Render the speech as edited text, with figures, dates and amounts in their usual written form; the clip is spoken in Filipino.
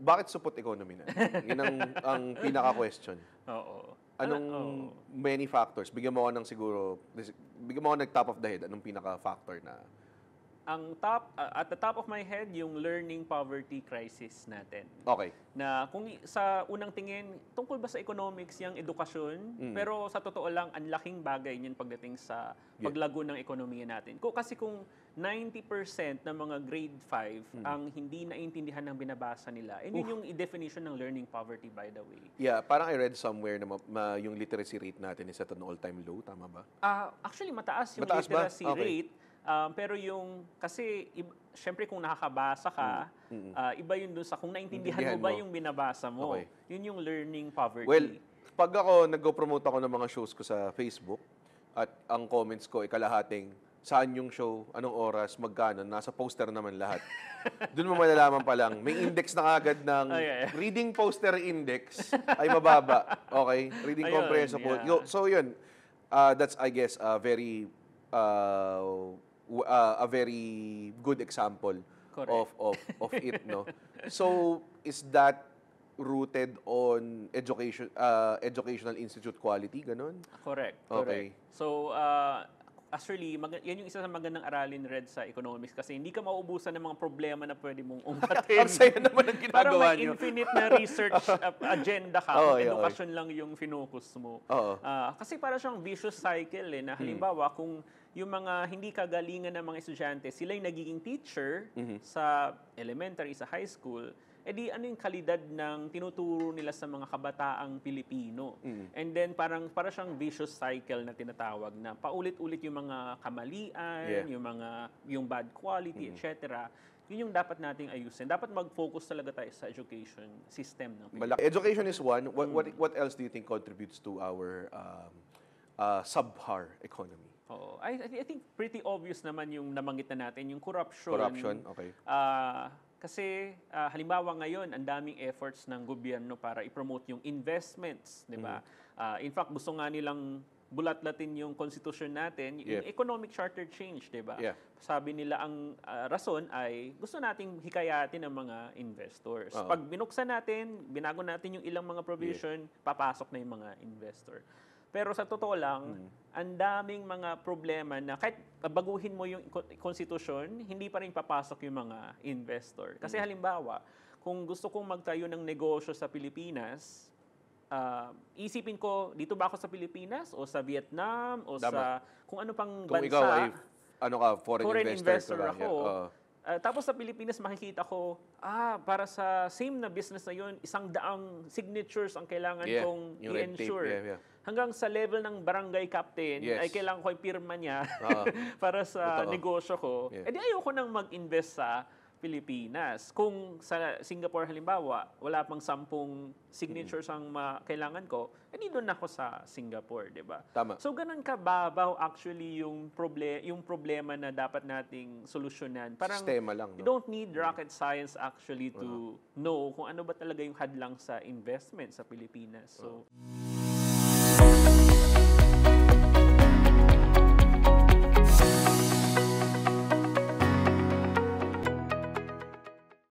bakit support economy na? Yun ang pinaka-question. Oo. Anong many factors? Bigyan mo ako ng siguro, bigyan mo ako ng top of the head, anong pinaka-factor na? Ang at the top of my head, yung learning poverty crisis natin. Okay. Na kung sa unang tingin, tungkol ba sa economics yung edukasyon? Pero sa totoo lang, ang laking bagay niyan pagdating sa paglago ng ekonomiya natin. Kasi kung 90% ng mga grade 5 ang hindi naiintindihan ng binabasa nila, and yun yung definition ng learning poverty, by the way. Yeah, parang I read somewhere na yung literacy rate natin is at an all-time low, tama ba? Actually, mataas yung Mataas ba? literacy Okay. rate. Pero yung, kasi, syempre kung nakakabasa ka, iba yun dun sa kung naintindihan mo ba yung binabasa mo. Okay. Yun yung learning poverty. Well, pag ako nag-promote ako ng mga shows ko sa Facebook, at ang comments ko ay kalahating, saan yung show, anong oras, magkano, nasa poster naman lahat. Doon mo malalaman pa lang, may index na agad ng reading poster index ay mababa. Okay? Reading comprehension. Yeah. So yun, that's I guess a very good example of it, no? So is that rooted on educational institute quality, ganun? Correct. Okay. So, actually, yan yung isa sa magandang aralin, Red, sa economics kasi hindi ka mauubusan ng mga problema na pwede mong ungkatin. Ang saya naman ang ginagawa Parang may nyo. infinite na research agenda ka, edukasyon lang yung finokus mo. Kasi para siyang vicious cycle na halimbawa kung yung mga hindi kagalingan ng mga estudyante, sila yung nagiging teacher sa elementary, sa high school, edi ano yung kalidad ng tinuturo nila sa mga kabataang Pilipino. And then para siyang vicious cycle na tinatawag na paulit-ulit yung mga kamalian, yung bad quality, etc. Yun yung dapat nating ayusin. Dapat mag-focus talaga tayo sa education system ng Pilipinas. Education is one. What else do you think contributes to our subpar economy? I think pretty obvious naman yung nabanggit na natin, yung corruption. Corruption, okay. Kasi halimbawa ngayon, ang daming efforts ng gobyerno para i-promote yung investments, di ba? In fact, gusto nga nilang bulat-latin yung konstitusyon natin, yung economic charter change, di ba? Sabi nila ang rason ay gusto nating hikayatin ng mga investors. Pag binuksan natin, binago natin yung ilang mga provision, papasok na yung mga investor. Pero sa totoo lang, ang daming mga problema na kahit baguhin mo yung konstitusyon, hindi pa rin papasok yung mga investor. Kasi halimbawa, kung gusto kong magtayo ng negosyo sa Pilipinas, isipin ko, dito ba ako sa Pilipinas o sa Vietnam o sa kung ano pang bansa. Kung ikaw ay foreign investor ako. Tapos sa Pilipinas makikita ko, para sa same na business na yun, 100 signatures ang kailangan kong i-ensure. Hanggang sa level ng barangay captain, ay kailangan ko yung pirma niya para sa negosyo ko. Edi ayoko nang mag-invest sa Pilipinas. Kung sa Singapore halimbawa, wala pang 10 signatures ang kailangan ko, edi doon ako sa Singapore, di ba? Tama. So ganun kababaw actually yung problema na dapat nating solusyonan. Parang sistema lang, no? You don't need rocket science actually to know kung ano ba talaga yung hadlang sa investment sa Pilipinas. So